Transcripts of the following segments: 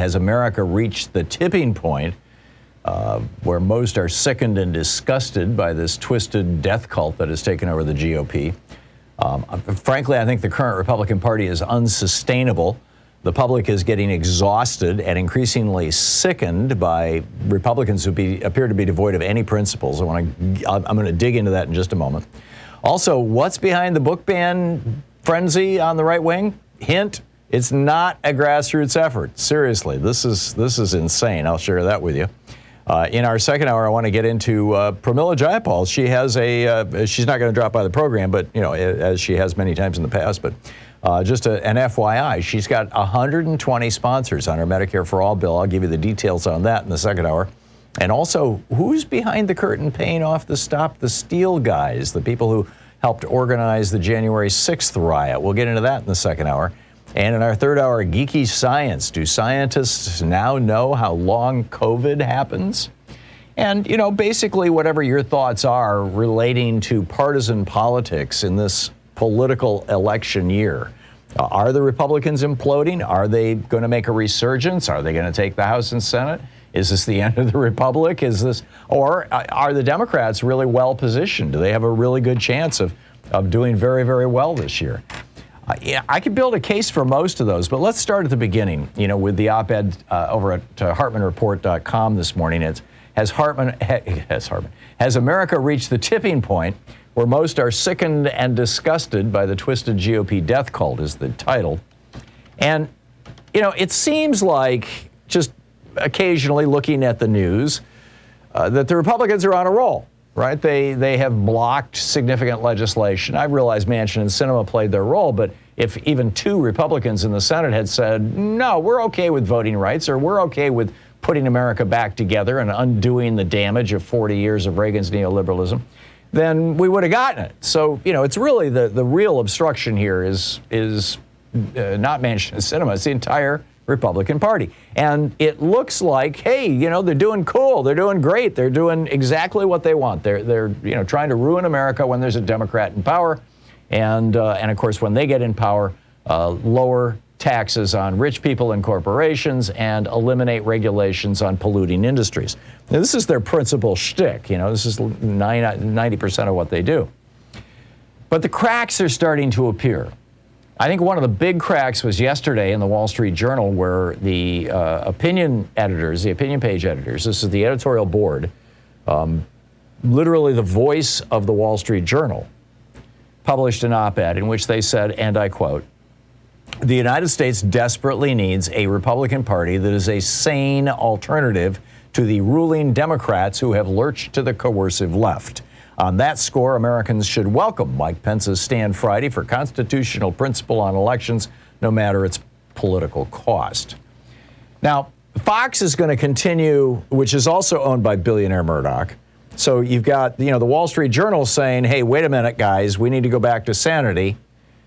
Has America reached the tipping point where most are sickened and disgusted by this twisted death cult that has taken over the GOP? Frankly, I think the current Republican Party is unsustainable. The public is getting exhausted and increasingly sickened by Republicans who appear to be devoid of any principles. I'm going to dig into that in just a moment. Also, what's behind the book ban frenzy on the right wing? Hint, it's not a grassroots effort. Seriously, this is insane. I'll share that with you. In our second hour, I want to get into Pramila Jayapal. She has she's not going to drop by the program, but as she has many times in the past. But just an FYI, she's got 120 sponsors on her Medicare for All bill. I'll give you the details on that in the second hour. And also, who's behind the curtain paying off the Stop the Steal guys, the people who helped organize the January 6th riot? We'll get into that in the second hour. And in our third hour, geeky science. Do scientists now know how long COVID happens? And, basically whatever your thoughts are relating to partisan politics in this political election year. Are the Republicans imploding? Are they going to make a resurgence? Are they going to take the House and Senate? Is this the end of the Republic? Or are the Democrats really well positioned? Do they have a really good chance of doing very, very well this year? I could build a case for most of those, but let's start at the beginning, with the op-ed over at HartmannReport.com this morning. It's, has America reached the tipping point where most are sickened and disgusted by the twisted GOP death cult, is the title. And, it seems like, just occasionally looking at the news, that the Republicans are on a roll. Right? They have blocked significant legislation. I realize Manchin and Sinema played their role, but if even two Republicans in the Senate had said, no, we're okay with voting rights, or we're okay with putting America back together and undoing the damage of 40 years of Reagan's neoliberalism, then we would have gotten it. So, it's really the real obstruction here is not Manchin and Sinema, it's the entire Republican Party. And it looks like, hey, they're doing cool. They're doing great. They're doing exactly what they want. They're trying to ruin America when there's a Democrat in power. And of course, when they get in power, lower taxes on rich people and corporations and eliminate regulations on polluting industries. Now, this is their principal shtick. This is 90% of what they do. But the cracks are starting to appear. I think one of the big cracks was yesterday in the Wall Street Journal, where the opinion editors, the opinion page editors, this is the editorial board, literally the voice of the Wall Street Journal, published an op-ed in which they said, and I quote, "The United States desperately needs a Republican Party that is a sane alternative to the ruling Democrats who have lurched to the coercive left. On that score, Americans should welcome Mike Pence's stand Friday for constitutional principle on elections, no matter its political cost." Now, Fox is going to continue, which is also owned by billionaire Murdoch. So you've got, the Wall Street Journal saying, hey, wait a minute, guys, we need to go back to sanity.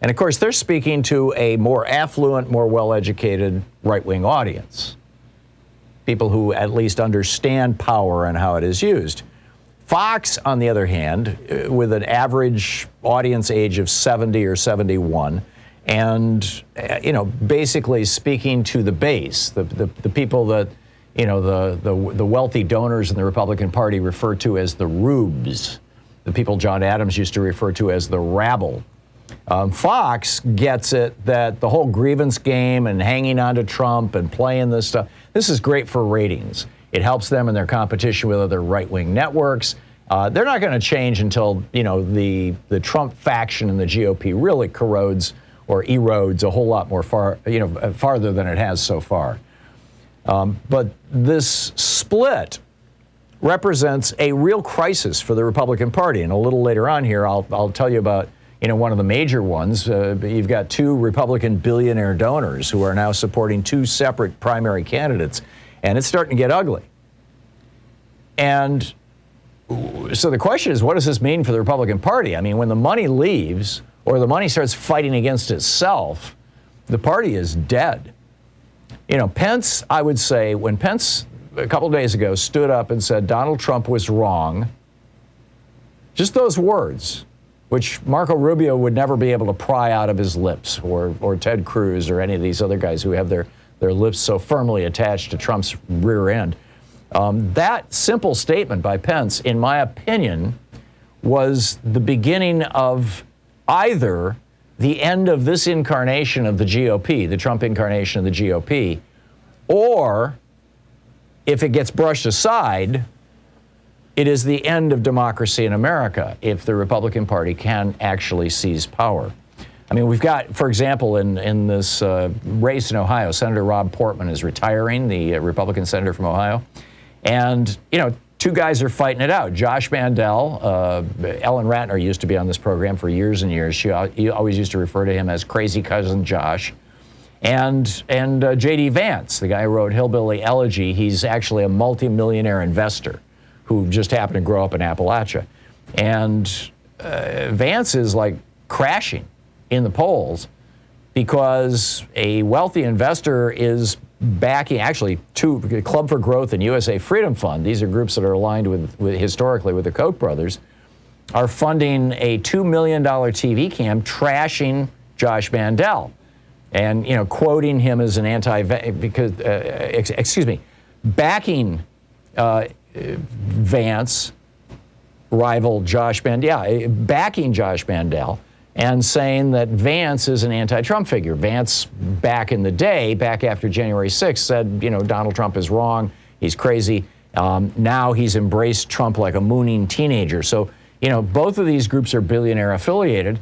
And of course, they're speaking to a more affluent, more well-educated right-wing audience. People who at least understand power and how it is used. Fox, on the other hand, with an average audience age of 70 or 71, and, basically speaking to the base, the people that, the wealthy donors in the Republican Party refer to as the rubes, the people John Adams used to refer to as the rabble. Fox gets it that the whole grievance game and hanging on to Trump and playing this stuff, this is great for ratings. It helps them in their competition with other right-wing networks. They're not going to change until, the Trump faction in the GOP really corrodes or erodes a whole lot more farther than it has so far. But this split represents a real crisis for the Republican Party. And a little later on here, I'll tell you about, one of the major ones. You've got two Republican billionaire donors who are now supporting two separate primary candidates. And it's starting to get ugly. And so the question is, what does this mean for the Republican Party? I mean, when the money leaves or the money starts fighting against itself, the party is dead. Pence, I would say, when Pence a couple of days ago stood up and said Donald Trump was wrong, just those words, which Marco Rubio would never be able to pry out of his lips, or Ted Cruz or any of these other guys who have their their lips so firmly attached to Trump's rear end. That simple statement by Pence, in my opinion, was the beginning of either the end of this incarnation of the GOP, the Trump incarnation of the GOP, or if it gets brushed aside, it is the end of democracy in America if the Republican Party can actually seize power. I mean, we've got, for example, in this race in Ohio, Senator Rob Portman is retiring, the Republican senator from Ohio. And, you know, two guys are fighting it out. Josh Mandel, Ellen Ratner used to be on this program for years and years. She always used to refer to him as Crazy Cousin Josh. And J.D. Vance, the guy who wrote Hillbilly Elegy, he's actually a multimillionaire investor who just happened to grow up in Appalachia. And Vance is like crashing in the polls because a wealthy investor is backing, actually, Club for Growth and USA Freedom Fund, these are groups that are aligned with historically with the Koch brothers, are funding a $2 million TV cam trashing Josh Mandel and, you know, quoting him as an backing Vance, rival Josh Mandel, backing Josh Mandel, and saying that Vance is an anti-Trump figure. Vance, back in the day, back after January 6th, said, you know, Donald Trump is wrong, he's crazy. Now he's embraced Trump like a mooning teenager. So, you know, both of these groups are billionaire affiliated.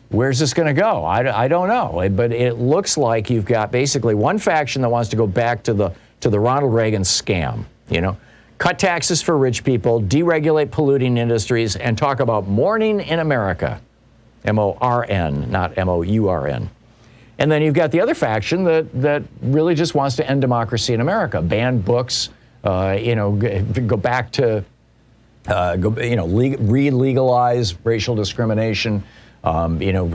Where's this going to go? I don't know. But it looks like you've got basically one faction that wants to go back to the Ronald Reagan scam, you know. Cut taxes for rich people, deregulate polluting industries, and talk about mourning in America. M-O-R-N, not M-O-U-R-N. And then you've got the other faction that really just wants to end democracy in America, ban books, you know, go back to, re-legalize racial discrimination, you know,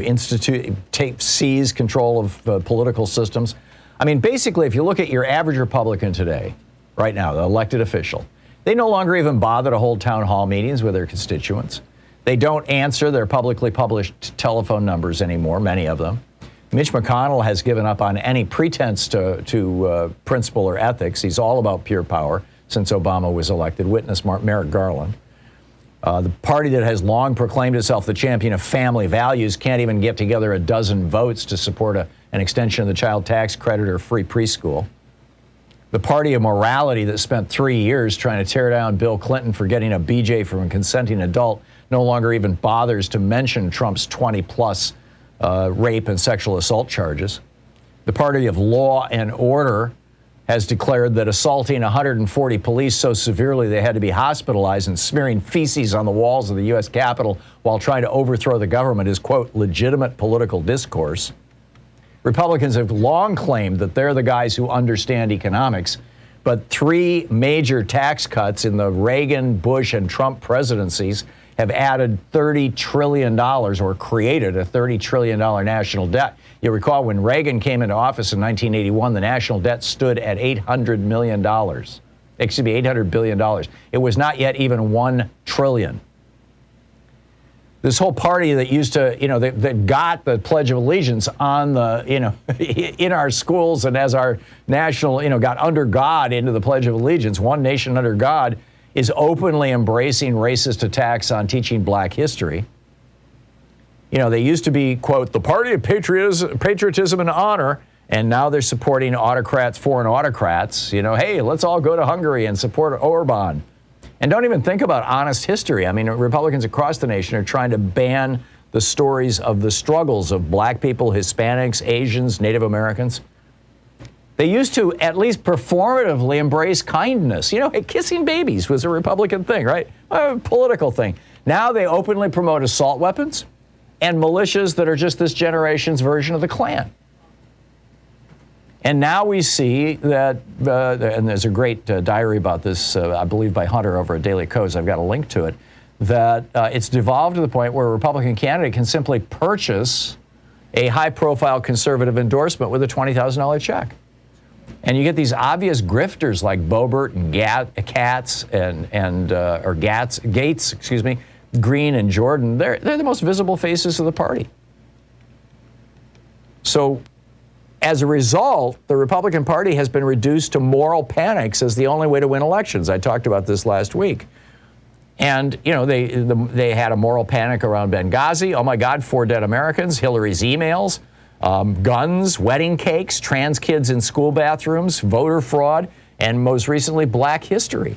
seize control of political systems. I mean, basically, if you look at your average Republican today, right now, the elected official, they no longer even bother to hold town hall meetings with their constituents. They don't answer their publicly published telephone numbers anymore, many of them. Mitch McConnell has given up on any pretense to principle or ethics. He's all about pure power since Obama was elected. Witness Merrick Garland. The party that has long proclaimed itself the champion of family values can't even get together a dozen votes to support an extension of the child tax credit or free preschool. The party of morality that spent 3 years trying to tear down Bill Clinton for getting a BJ from a consenting adult no longer even bothers to mention Trump's 20-plus rape and sexual assault charges. The party of law and order has declared that assaulting 140 police so severely they had to be hospitalized and smearing feces on the walls of the U.S. Capitol while trying to overthrow the government is, quote, legitimate political discourse. Republicans have long claimed that they're the guys who understand economics, but 3 major tax cuts in the Reagan, Bush, and Trump presidencies have added $30 trillion or created a $30 trillion national debt. You'll recall when Reagan came into office in 1981, the national debt stood at $800 million. Excuse me, $800 billion. It was not yet even $1 trillion. This whole party that used to, you know, that got the Pledge of Allegiance on the, you know, in our schools and as our national, you know, got under God into the Pledge of Allegiance, one nation under God, is openly embracing racist attacks on teaching black history. You know, they used to be, quote, the party of patriotism and honor, and now they're supporting autocrats, foreign autocrats. You know, hey, let's all go to Hungary and support Orban. And don't even think about honest history. I mean, Republicans across the nation are trying to ban the stories of the struggles of black people, Hispanics, Asians, Native Americans. They used to at least performatively embrace kindness. You know, kissing babies was a Republican thing, right? A political thing. Now they openly promote assault weapons and militias that are just this generation's version of the Klan. And now we see that, and there's a great diary about this, I believe by Hunter over at Daily Codes, I've got a link to it, that it's devolved to the point where a Republican candidate can simply purchase a high-profile conservative endorsement with a $20,000 check. And you get these obvious grifters like Boebert and Gates, excuse me, Green and Jordan. They're the most visible faces of the party. So as a result, the Republican Party has been reduced to moral panics as the only way to win elections. I talked about this last week. And, you know, they had a moral panic around Benghazi. Oh, my God, 4 dead Americans, Hillary's emails, guns, wedding cakes, trans kids in school bathrooms, voter fraud, and most recently, black history.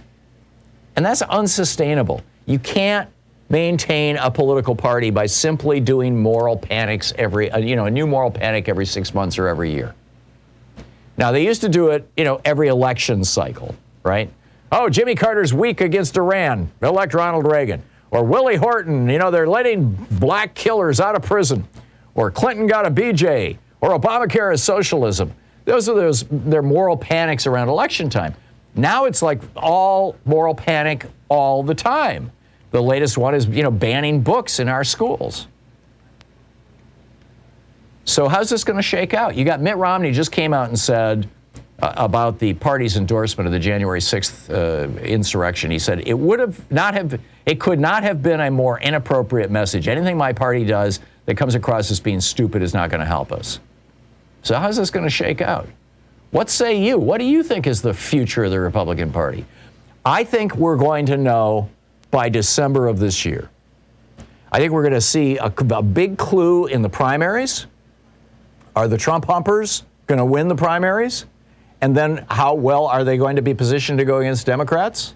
And that's unsustainable. You can't maintain a political party by simply doing moral panics a new moral panic every 6 months or every year. Now, they used to do it, every election cycle, right? Oh, Jimmy Carter's weak against Iran. Elect Ronald Reagan. Or Willie Horton, they're letting black killers out of prison. Or Clinton got a BJ. Or Obamacare is socialism. Those are their moral panics around election time. Now it's like all moral panic all the time. The latest one is, banning books in our schools. So how's this going to shake out? You got Mitt Romney just came out and said about the party's endorsement of the January 6th insurrection. He said it could not have been a more inappropriate message. Anything my party does that comes across as being stupid is not going to help us. So how's this going to shake out? What say you? What do you think is the future of the Republican Party? I think we're going to know by December of this year. I think we're going to see a big clue in the primaries. Are the Trump humpers going to win the primaries? And then how well are they going to be positioned to go against Democrats?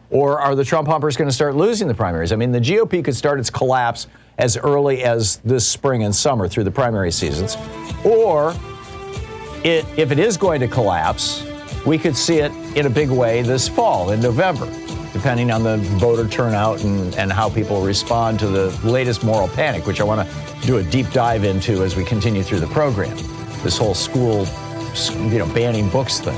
Or are the Trump humpers going to start losing the primaries? I mean, the GOP could start its collapse as early as this spring and summer through the primary seasons. Or if it is going to collapse, we could see it in a big way this fall in November, depending on the voter turnout and how people respond to the latest moral panic, which I want to do a deep dive into as we continue through the program. This whole school, banning books thing.